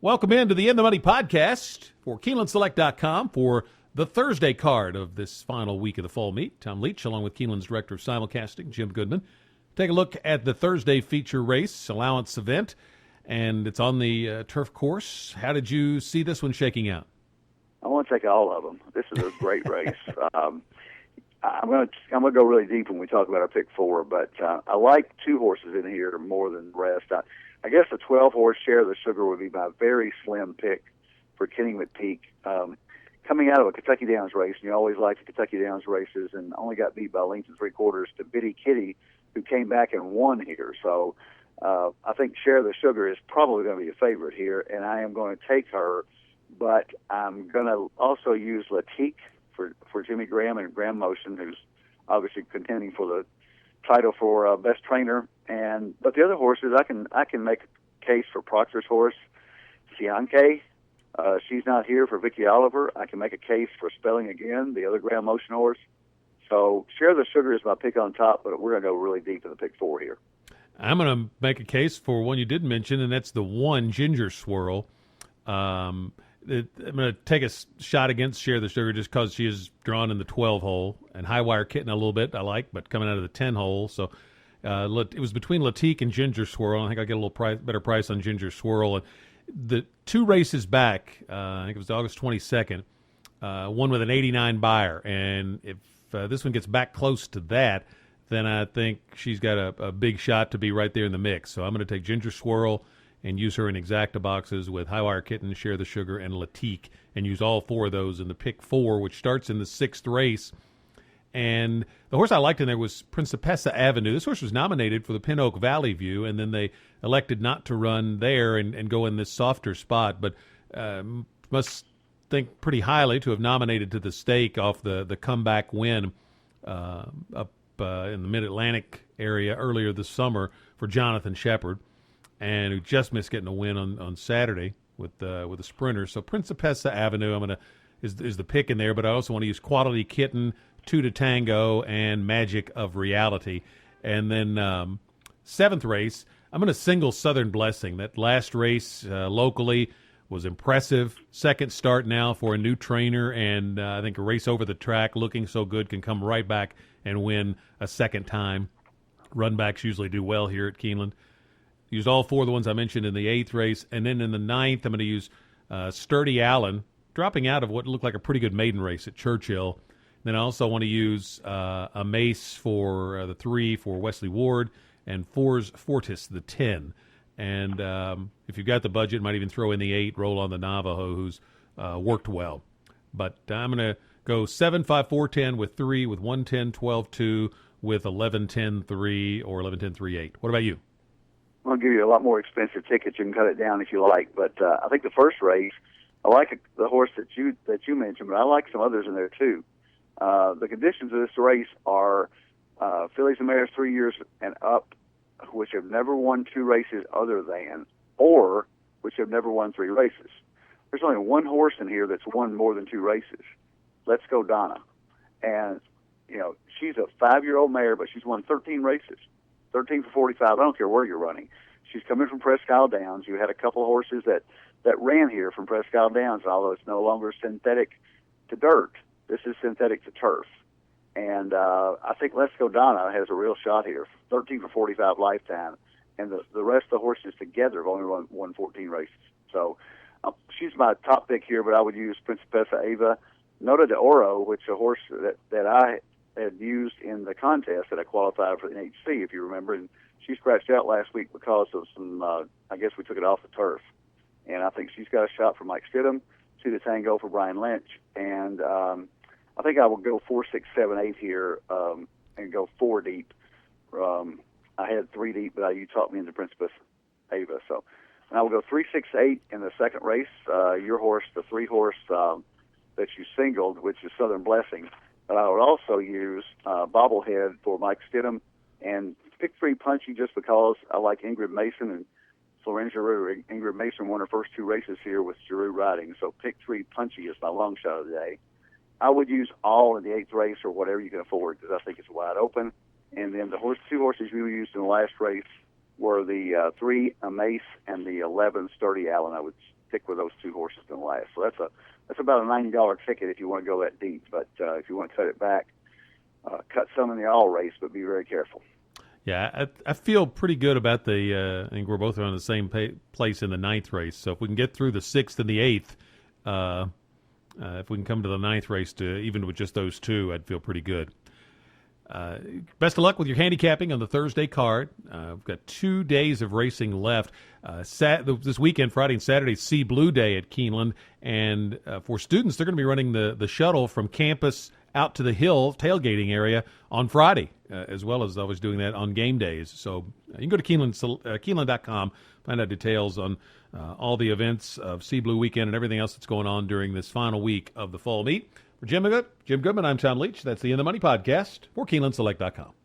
Welcome into the In the Money podcast for KeenelandSelect.com for the Thursday card of this final week of the fall meet. Tom Leach, along with Keeneland's director of simulcasting, Jim Goodman. Take a look at the Thursday feature race allowance event, and it's on the turf course. How did you see this one shaking out? I want to take all of them. This is a great race. I'm going to go really deep when we talk about our pick four, but I like two horses in here more than the rest. I guess the 12-horse Share the Sugar would be my very slim pick for Kenny McPeak. Coming out of a Kentucky Downs race, and you always like the Kentucky Downs races, and only got beat by a length and 3/4 to Bitty Kitty, who came back and won here. So I think Share the Sugar is probably going to be a favorite here, and I am going to take her, but I'm going to also use Latique for Jimmy Graham and Graham Motion, who's obviously contending for the title for best trainer. But the other horses, I can make a case for Proctor's horse, Sianke. She's not here for Vicky Oliver. I can make a case for Spelling Again, the other Graham Motion horse. So Share the Sugar is my pick on top, but we're going to go really deep in the pick four here. I'm going to make a case for one you didn't mention, and that's the one Ginger Swirl. I'm going to take a shot against Share the Sugar just because she is drawn in the 12 hole, and High Wire Kitten a little bit I like, but coming out of the 10 hole. So it was between Latique and Ginger Swirl. I think I'll get a little better price on Ginger Swirl. And the two races back, I think it was August 22nd, one with an 89 buyer. And if this one gets back close to that, then I think she's got a big shot to be right there in the mix. So I'm going to take Ginger Swirl and use her in exacta boxes with High Wire Kitten, Share the Sugar, and Latique, and use all four of those in the pick four, which starts in the sixth race. And the horse I liked in there was Principessa Avenue. This horse was nominated for the Pin Oak Valley View, and then they elected not to run there and go in this softer spot, but must think pretty highly to have nominated to the stake off the comeback win up in the Mid-Atlantic area earlier this summer for Jonathan Shepard, and who just missed getting a win on Saturday with the sprinter. So Principessa Avenue is the pick in there, but I also want to use Quality Kitten, Two to Tango, and Magic of Reality. And then seventh race, I'm going to single Southern Blessing. That last race locally was impressive. Second start now for a new trainer, and I think a race over the track looking so good can come right back and win a second time. Runbacks usually do well here at Keeneland. Used all four of the ones I mentioned in the eighth race. And then in the ninth, I'm going to use Sturdy Allen, dropping out of what looked like a pretty good maiden race at Churchill. Then I also want to use a Mace for the 3 for Wesley Ward, and Fours Fortis, the 10. And if you've got the budget, might even throw in the 8, roll on the Navajo, who's worked well. But I'm going to go 7, 5, 4, 10 with 3, with 1, 10, 12, 2, with 11, 10, 3, or 11, 10, 3, 8. What about you? I'll give you a lot more expensive tickets. You can cut it down if you like. But I think the first race, I like the horse that you mentioned, but I like some others in there too. The conditions of this race are fillies and mares 3 years and up, which have never won 2 races other than, or which have never won 3 races. There's only one horse in here that's won more than 2 races. Let's Go Donna. And, she's a 5-year-old mare, but she's won 13 races, 13 for 45. I don't care where you're running. She's coming from Presque Isle Downs. You had a couple of horses that ran here from Presque Isle Downs, although it's no longer synthetic to dirt. This is synthetic to turf. And I think Let's Go Donna has a real shot here, 13 for 45 lifetime. And the rest of the horses together have only won 14 races. So she's my top pick here, but I would use Principessa Ava. Nota de Oro, which a horse that I had used in the contest that I qualified for the NHC, if you remember, and she scratched out last week because of some, I guess we took it off the turf. And I think she's got a shot for Mike Stidham, 2 to Tango for Brian Lynch. And I think I will go 4, 6, 7, 8 here and go 4 deep. I had 3 deep, but you taught me into Principessa Ava. So I will go 3, 6, 8 in the second race. Your horse, the 3 horse that you singled, which is Southern Blessing. But I would also use Bobblehead for Mike Stidham and pick 3 Punchy just because I like Ingrid Mason, and Florence Giroux. Ingrid Mason won her first 2 races here with Giroux riding. So pick 3 Punchy is my long shot of the day. I would use all in the 8th race or whatever you can afford because I think it's wide open. And then the 2 horses you used in the last race, were the 3 Amace and the 11 Sturdy Allen. I would stick with those 2 horses in the last. So that's about a $90 ticket if you want to go that deep. But if you want to cut it back, cut some in the all race, but be very careful. Yeah, I feel pretty good about I think we're both on the same place in the 9th race. So if we can get through the 6th and the 8th, if we can come to the 9th race even with just those 2, I'd feel pretty good. Best of luck with your handicapping on the Thursday card. We've got 2 days of racing left. This weekend, Friday and Saturday, Sea Blue Day at Keeneland. And for students, they're going to be running the shuttle from campus out to the hill tailgating area on Friday, as well as always doing that on game days. So you can go to Keeneland.com, find out details on all the events of Sea Blue Weekend and everything else that's going on during this final week of the fall meet. For Jim Goodman, I'm Tom Leach. That's the In the Money podcast for KeenelandSelect.com.